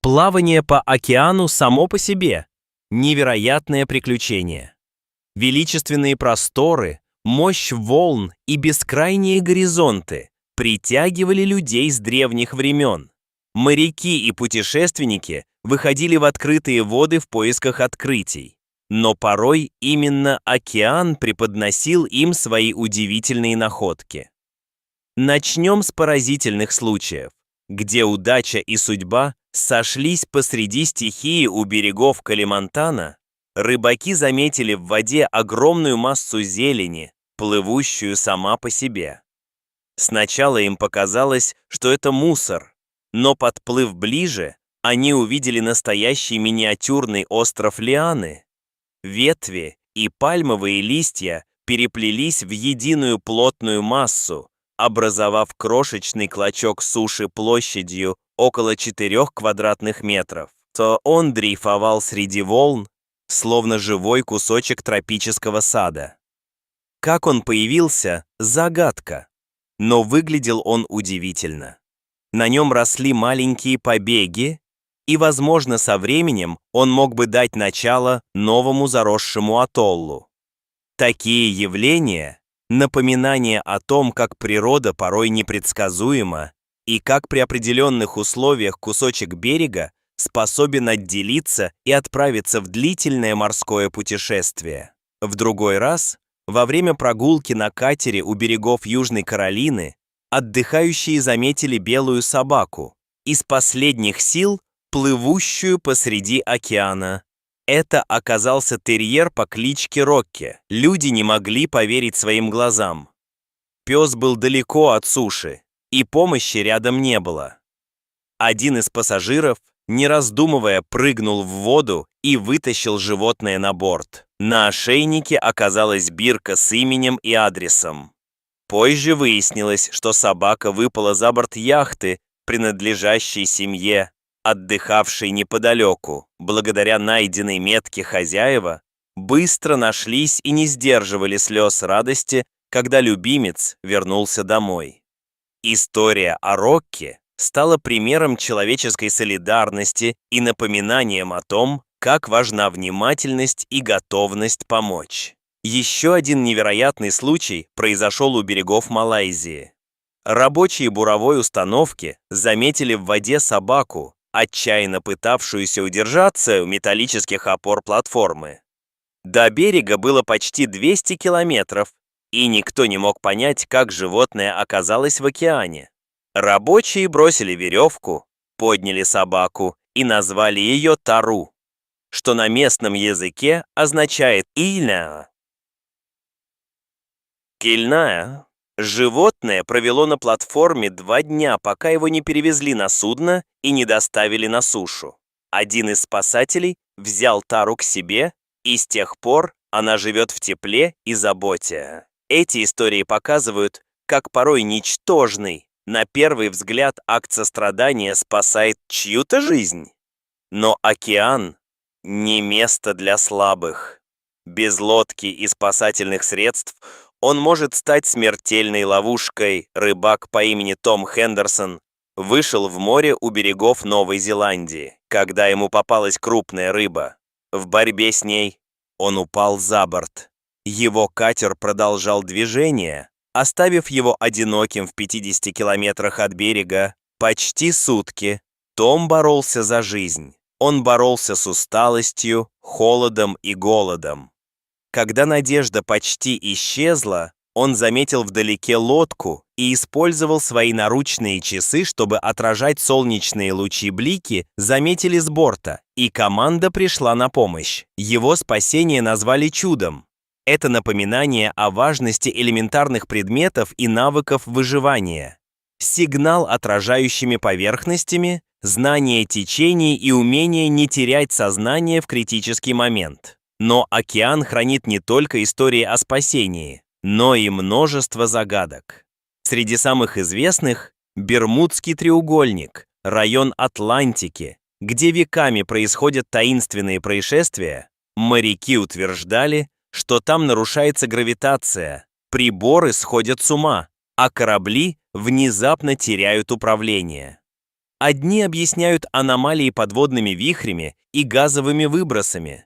Плавание по океану само по себе – невероятное приключение. Величественные просторы, мощь волн и бескрайние горизонты притягивали людей с древних времен. Моряки и путешественники выходили в открытые воды в поисках открытий. Но порой именно океан преподносил им свои удивительные находки. Начнем с поразительных случаев, где удача и судьба сошлись посреди стихии у берегов Калимантана. Рыбаки заметили в воде огромную массу зелени, плывущую сама по себе. Сначала им показалось, что это мусор, но подплыв ближе, они увидели настоящий миниатюрный остров лианы. Ветви и пальмовые листья переплелись в единую плотную массу, образовав крошечный клочок суши площадью около 4 квадратных метров. То он дрейфовал среди волн, словно живой кусочек тропического сада. Как он появился – загадка, но выглядел он удивительно. На нем росли маленькие побеги, и, возможно, со временем он мог бы дать начало новому заросшему атоллу. Такие явления – напоминание о том, как природа порой непредсказуема и как при определенных условиях кусочек берега способен отделиться и отправиться в длительное морское путешествие. В другой раз, во время прогулки на катере у берегов Южной Каролины, отдыхающие заметили белую собаку, из последних сил плывущую посреди океана. Это оказался терьер по кличке Рокки. Люди не могли поверить своим глазам. Пес был далеко от суши, и помощи рядом не было. Один из пассажиров, не раздумывая, прыгнул в воду и вытащил животное на борт. На ошейнике оказалась бирка с именем и адресом. Позже выяснилось, что собака выпала за борт яхты, принадлежащей семье, отдыхавшей неподалеку. Благодаря найденной метке хозяева, быстро нашлись и не сдерживали слез радости, когда любимец вернулся домой. История о Рокки стала примером человеческой солидарности и напоминанием о том, как важна внимательность и готовность помочь. Еще один невероятный случай произошел у берегов Малайзии. Рабочие буровой установки заметили в воде собаку, отчаянно пытавшуюся удержаться у металлических опор платформы. До берега было почти 200 километров, и никто не мог понять, как животное оказалось в океане. Рабочие бросили веревку, подняли собаку и назвали ее Тару, что на местном языке означает «ильная». Кильная. Животное провело на платформе 2 дня, пока его не перевезли на судно и не доставили на сушу. Один из спасателей взял Тару к себе, и с тех пор она живет в тепле и заботе. Эти истории показывают, как порой ничтожный, на первый взгляд, акт сострадания спасает чью-то жизнь. Но океан – не место для слабых. Без лодки и спасательных средств он может стать смертельной ловушкой. Рыбак по имени Том Хендерсон вышел в море у берегов Новой Зеландии, когда ему попалась крупная рыба. В борьбе с ней он упал за борт. Его катер продолжал движение, оставив его одиноким в 50 километрах от берега почти сутки. Том боролся за жизнь. Он боролся с усталостью, холодом и голодом. Когда надежда почти исчезла, он заметил вдалеке лодку и использовал свои наручные часы, чтобы отражать солнечные лучи. Блики заметили с борта, и команда пришла на помощь. Его спасение назвали чудом. Это напоминание о важности элементарных предметов и навыков выживания. Сигнал отражающими поверхностями, знание течений и умение не терять сознание в критический момент. Но океан хранит не только истории о спасении, но и множество загадок. Среди самых известных – Бермудский треугольник, район Атлантики, где веками происходят таинственные происшествия. Моряки утверждали, что там нарушается гравитация, приборы сходят с ума, а корабли внезапно теряют управление. Одни объясняют аномалии подводными вихрями и газовыми выбросами.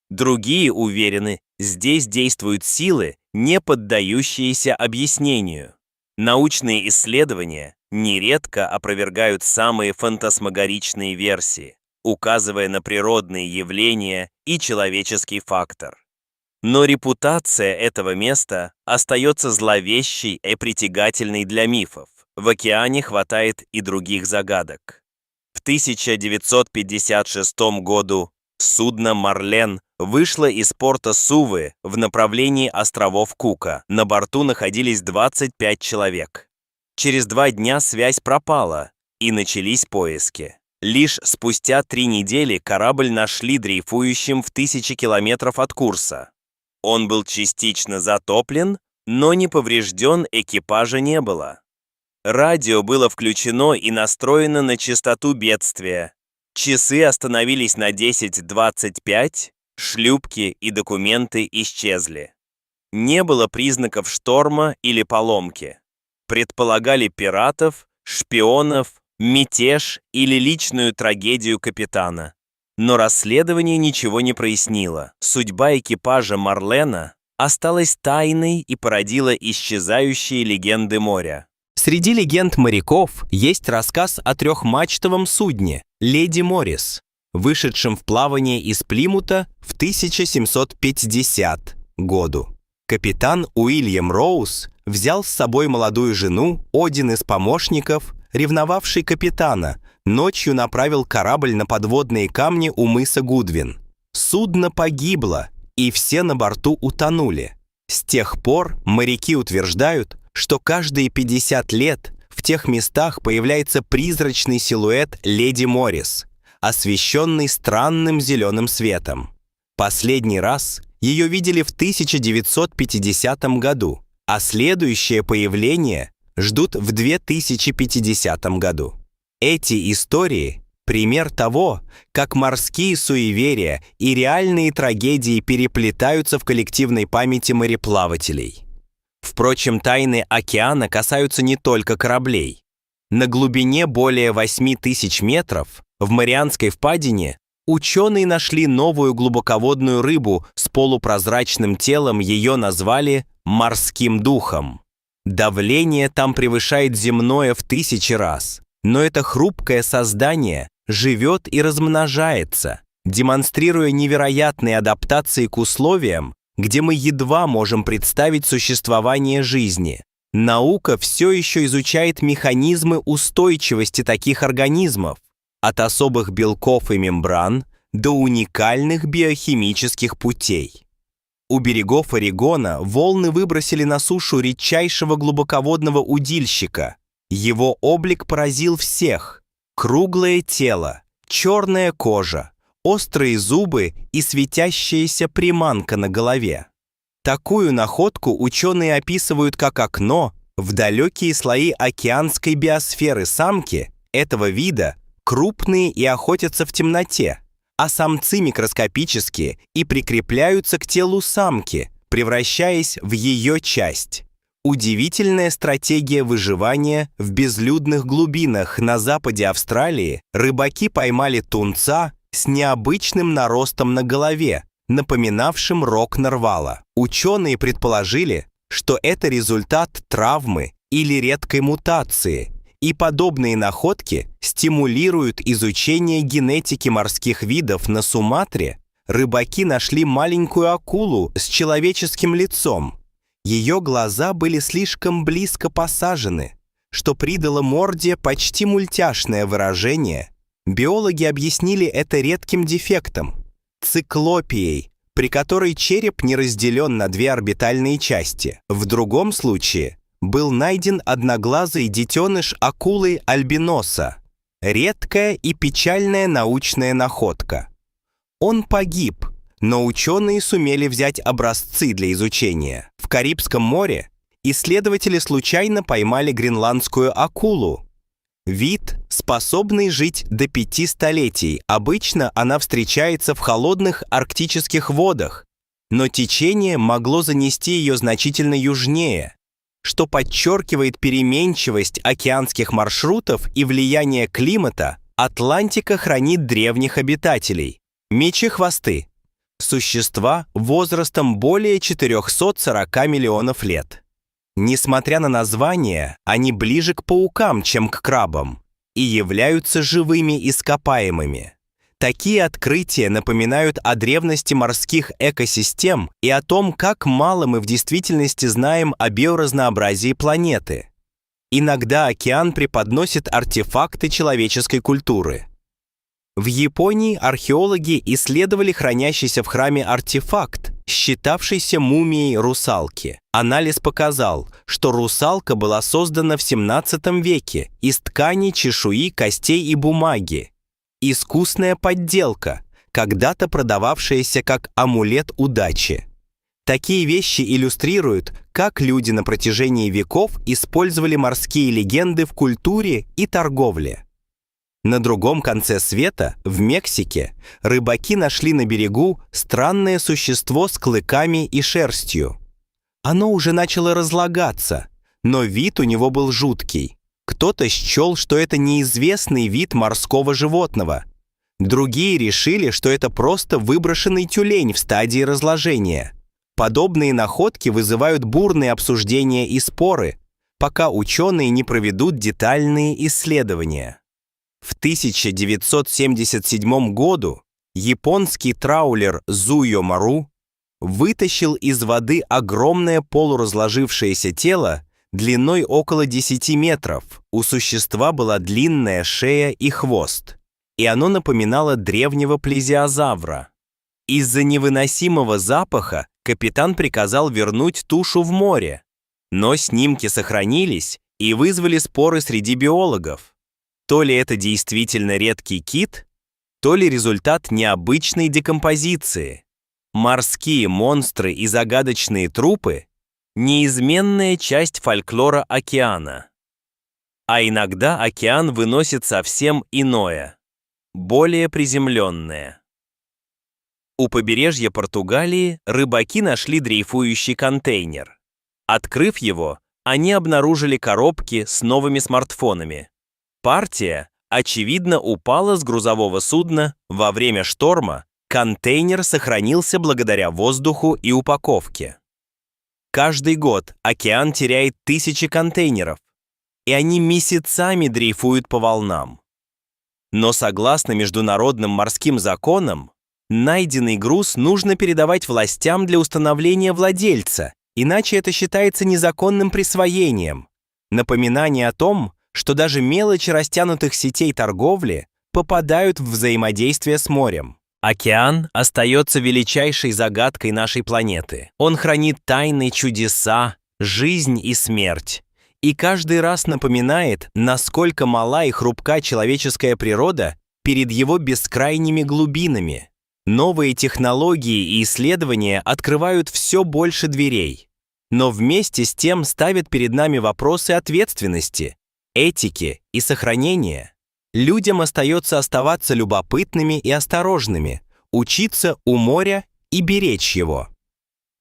Другие уверены, здесь действуют силы, не поддающиеся объяснению. Научные исследования нередко опровергают самые фантасмагоричные версии, указывая на природные явления и человеческий фактор. Но репутация этого места остается зловещей и притягательной для мифов. В океане хватает и других загадок. В 1956 году судно «Марлен» вышло из порта Сувы в направлении островов Кука. На борту находились 25 человек. Через 2 дня связь пропала, и начались поиски. Лишь спустя 3 недели корабль нашли дрейфующим в 1000 километров от курса. Он был частично затоплен, но не поврежден, экипажа не было. Радио было включено и настроено на частоту бедствия. Часы остановились на 10:25, шлюпки и документы исчезли. Не было признаков шторма или поломки. Предполагали пиратов, шпионов, мятеж или личную трагедию капитана. Но расследование ничего не прояснило. Судьба экипажа «Марлена» осталась тайной и породила исчезающие легенды моря. Среди легенд моряков есть рассказ о трехмачтовом судне «Леди Моррис», вышедшем в плавание из Плимута в 1750 году. Капитан Уильям Роуз взял с собой молодую жену, один из помощников, ревновавший капитана, ночью направил корабль на подводные камни у мыса Гудвин. Судно погибло, и все на борту утонули. С тех пор моряки утверждают, что каждые 50 лет в тех местах появляется призрачный силуэт леди Моррис, освещенный странным зеленым светом. Последний раз ее видели в 1950 году, а следующее появление ждут в 2050 году. Эти истории – пример того, как морские суеверия и реальные трагедии переплетаются в коллективной памяти мореплавателей. Впрочем, тайны океана касаются не только кораблей. На глубине более 8000 метров в Марианской впадине ученые нашли новую глубоководную рыбу с полупрозрачным телом, ее назвали «морским духом». Давление там превышает земное в 1000 раз. Но это хрупкое создание живет и размножается, демонстрируя невероятные адаптации к условиям, где мы едва можем представить существование жизни. Наука все еще изучает механизмы устойчивости таких организмов, от особых белков и мембран до уникальных биохимических путей. У берегов Орегона волны выбросили на сушу редчайшего глубоководного удильщика. Его облик поразил всех. Круглое тело, черная кожа, острые зубы и светящаяся приманка на голове. Такую находку ученые описывают как окно в далекие слои океанской биосферы. Самки этого вида крупные и охотятся в темноте, а самцы микроскопические и прикрепляются к телу самки, превращаясь в ее часть. Удивительная стратегия выживания в безлюдных глубинах. На западе Австралии рыбаки поймали тунца с необычным наростом на голове, напоминавшим рог нарвала. Ученые предположили, что это результат травмы или редкой мутации, и подобные находки стимулируют изучение генетики морских видов. На Суматре рыбаки нашли маленькую акулу с человеческим лицом. Ее глаза были слишком близко посажены, что придало морде почти мультяшное выражение. Биологи объяснили это редким дефектом – циклопией, при которой череп не разделен на 2 орбитальные части. В другом случае был найден одноглазый детеныш акулы альбиноса. Редкая и печальная научная находка. Он погиб, но ученые сумели взять образцы для изучения. В Карибском море исследователи случайно поймали гренландскую акулу. Вид, способный жить до 5 столетий. Обычно она встречается в холодных арктических водах, но течение могло занести ее значительно южнее. что подчеркивает переменчивость океанских маршрутов и влияние климата, Атлантика хранит древних обитателей – мечехвосты, существа возрастом более 440 миллионов лет. Несмотря на название, они ближе к паукам, чем к крабам, и являются живыми ископаемыми. Такие открытия напоминают о древности морских экосистем и о том, как мало мы в действительности знаем о биоразнообразии планеты. Иногда океан преподносит артефакты человеческой культуры. В Японии археологи исследовали хранящийся в храме артефакт, считавшийся мумией русалки. Анализ показал, что русалка была создана в 17 веке из ткани, чешуи, костей и бумаги. Искусная подделка, когда-то продававшаяся как амулет удачи. Такие вещи иллюстрируют, как люди на протяжении веков использовали морские легенды в культуре и торговле. На другом конце света, в Мексике, рыбаки нашли на берегу странное существо с клыками и шерстью. Оно уже начало разлагаться, но вид у него был жуткий. Кто-то счел, что это неизвестный вид морского животного. Другие решили, что это просто выброшенный тюлень в стадии разложения. Подобные находки вызывают бурные обсуждения и споры, пока ученые не проведут детальные исследования. В 1977 году японский траулер Зуйо Мару вытащил из воды огромное полуразложившееся тело длиной около 10 метров. У существа была длинная шея и хвост, и оно напоминало древнего плезиозавра. Из-за невыносимого запаха капитан приказал вернуть тушу в море, но снимки сохранились и вызвали споры среди биологов. То ли это действительно редкий кит, то ли результат необычной декомпозиции. Морские монстры и загадочные трупы – неизменная часть фольклора океана. А иногда океан выносит совсем иное, более приземленное. У побережья Португалии рыбаки нашли дрейфующий контейнер. Открыв его, они обнаружили коробки с новыми смартфонами. Партия, очевидно, упала с грузового судна во время шторма, контейнер сохранился благодаря воздуху и упаковке. Каждый год океан теряет тысячи контейнеров, и они месяцами дрейфуют по волнам. Но согласно международным морским законам, найденный груз нужно передавать властям для установления владельца, иначе это считается незаконным присвоением. Напоминание о том, что даже мелочи растянутых сетей торговли попадают в взаимодействие с морем. Океан остается величайшей загадкой нашей планеты. Он хранит тайны, чудеса, жизнь и смерть. И каждый раз напоминает, насколько мала и хрупка человеческая природа перед его бескрайними глубинами. Новые технологии и исследования открывают все больше дверей. Но вместе с тем ставят перед нами вопросы ответственности, этики и сохранения. Людям остается оставаться любопытными и осторожными, учиться у моря и беречь его.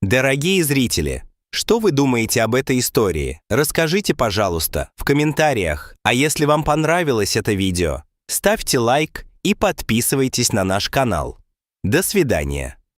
Дорогие зрители, что вы думаете об этой истории? Расскажите, пожалуйста, в комментариях. А если вам понравилось это видео, ставьте лайк и подписывайтесь на наш канал. До свидания.